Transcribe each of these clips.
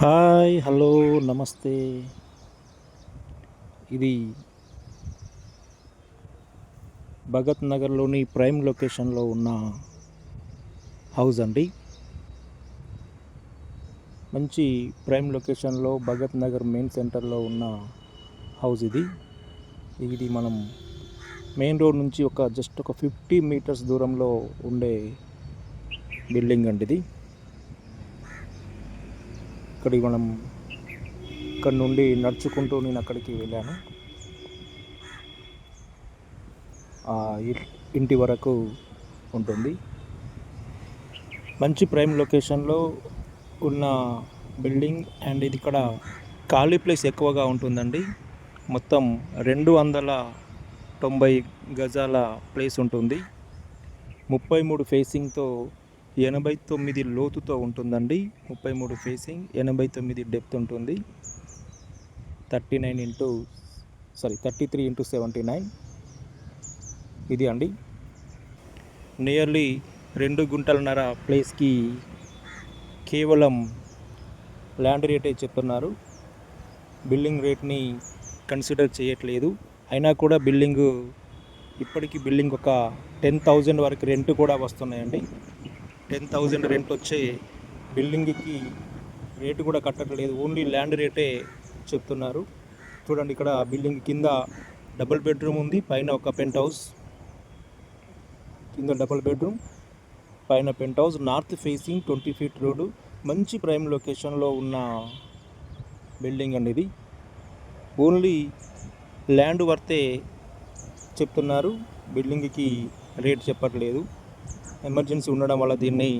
Hi hello నమస్తే. ఇది భగత్ నగర్లోని ప్రైమ్ లొకేషన్లో ఉన్న హౌస్ అండి. మంచి ప్రైమ్ లొకేషన్లో భగత్ నగర్ మెయిన్ సెంటర్లో ఉన్న హౌస్ ఇది మనం మెయిన్ రోడ్ నుంచి జస్ట్ ఒక 50 మీటర్స్ దూరంలో ఉండే బిల్డింగ్ అండి. ఇది ఇక్కడ నుండి నడుచుకుంటూ నేను అక్కడికి వెళ్ళాను. ఇంటి వరకు ఉంటుంది. మంచి ప్రైమ్ లొకేషన్లో ఉన్న బిల్డింగ్ అండ్ ఇది ఇక్కడ ఖాళీ ప్లేస్ ఎక్కువగా ఉంటుందండి. మొత్తం 290 గజాల ప్లేస్ ఉంటుంది. 33 ఫేసింగ్తో 89 లోతుతో ఉంటుందండి. 33 ఫేసింగ్ 89 డెప్త్ ఉంటుంది. 33x79 ఇది అండి. నియర్లీ 2 గుంటలన్నర ప్లేస్కి కేవలం ల్యాండ్ రేటే చెప్తున్నారు. బిల్డింగ్ రేట్ని కన్సిడర్ చేయట్లేదు. అయినా కూడా ఇప్పటికీ బిల్డింగ్ ఒక 10,000 వరకు రెంట్ కూడా వస్తున్నాయండి. 10,000 రెంట్ వచ్చే బిల్డింగ్కి రేటు కూడా కట్టట్లేదు. ఓన్లీ ల్యాండ్ రేటే చెప్తున్నారు. చూడండి, ఇక్కడ బిల్డింగ్ కింద డబుల్ బెడ్రూమ్ ఉంది. పైన ఒక పెంట్ హౌస్, కింద డబుల్ బెడ్రూమ్, పైన penthouse. North facing 20 feet road. మంచి ప్రైమ్ లొకేషన్లో ఉన్న బిల్డింగ్ అండి ఇది. ఓన్లీ ల్యాండ్ వర్తే చెప్తున్నారు, బిల్డింగ్కి రేట్ చెప్పట్లేదు. ఎమర్జెన్సీ ఉండడం వల్ల దీన్ని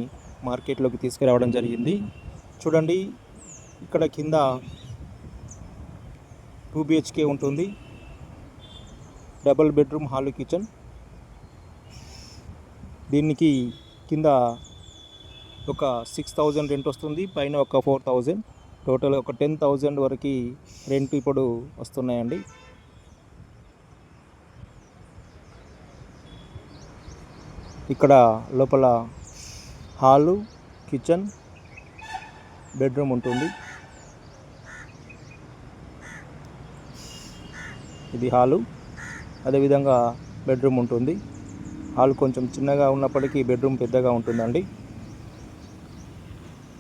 మార్కెట్లోకి తీసుకురావడం జరిగింది. చూడండి, ఇక్కడ కింద 2 BHK ఉంటుంది. Double bedroom, hall, kitchen. దీనికి కింద ఒక 6,000 రెంట్ వస్తుంది. పైన ఒక 4,000, టోటల్ ఒక 10,000 వరకు రెంట్ ఇప్పుడు వస్తున్నాయండి. ఇక్కడ లోపల హాలు, కిచెన్, బెడ్రూమ్ ఉంటుంది. ఇది హాలు, అదేవిధంగా బెడ్రూమ్ ఉంటుంది. హాల్ కొంచెం చిన్నగా ఉన్నప్పటికీ బెడ్రూమ్ పెద్దగా ఉంటుందండి.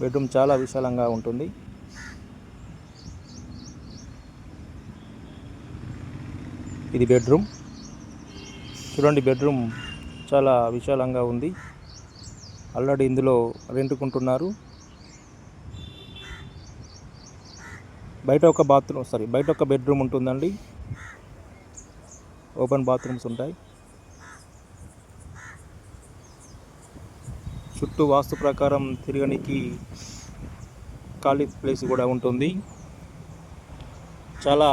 బెడ్రూమ్ చాలా విశాలంగా ఉంటుంది. ఇది బెడ్రూమ్. చూడండి, బెడ్రూమ్ చాలా విశాలంగా ఉంది. ఆల్రెడీ ఇందులో రెంట్కుంటున్నారు. బయట ఒక బెడ్రూమ్ ఉంటుందండి. ఓపెన్ బాత్రూమ్స్ ఉంటాయి. చుట్టూ వాస్తు ప్రకారం తిరగడానికి ఖాళీ ప్లేస్ కూడా ఉంటుంది. చాలా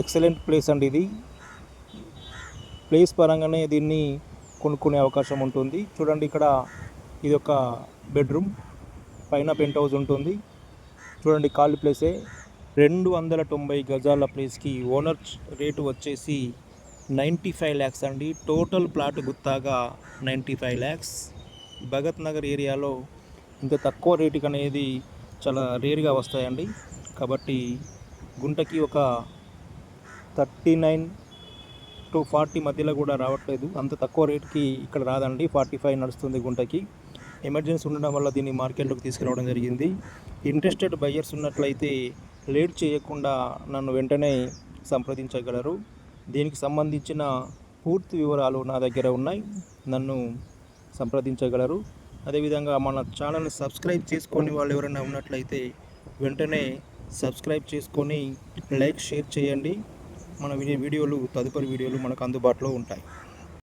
ఎక్సలెంట్ ప్లేస్ అండి ఇది. ప్లేస్ పరంగానే దీన్ని కొనుక్కునే అవకాశం ఉంటుంది. చూడండి, ఇక్కడ ఇది ఒక బెడ్రూమ్, పైన పెంట్ హౌస్ ఉంటుంది. చూడండి, ఖాళీ ప్లేసే. 290 గజాల ప్లేస్కి ఓనర్ రేటు వచ్చేసి 95 lakhs అండి. టోటల్ ప్లాట్ గుత్తాగా 95 lakhs. భగత్ నగర్ ఏరియాలో ఇంత తక్కువ రేటుకి అనేది చాలా రేర్గా వస్తాయండి. కాబట్టి గుంటకి ఒక 39 to 40 మధ్యలో కూడా రావట్లేదు. అంత తక్కువ రేటుకి ఇక్కడ రాదండి. 45 నడుస్తుంది గుంటకి. ఎమర్జెన్సీ ఉండడం వల్ల దీన్ని మార్కెట్లోకి తీసుకురావడం జరిగింది. ఇంట్రెస్టెడ్ బయ్యర్స్ ఉన్నట్లయితే లేట్ చేయకుండా నన్ను వెంటనే సంప్రదించగలరు. దీనికి సంబంధించిన పూర్తి వివరాలు నా దగ్గర ఉన్నాయి. నన్ను సంప్రదించగలరు. అదేవిధంగా మన ఛానల్ని సబ్స్క్రైబ్ చేసుకొని వాళ్ళు ఎవరైనా ఉన్నట్లయితే వెంటనే సబ్స్క్రైబ్ చేసుకొని లైక్, షేర్ చేయండి. మన తదుపరి వీడియోలు మనకు అందుబాటులో ఉంటాయి.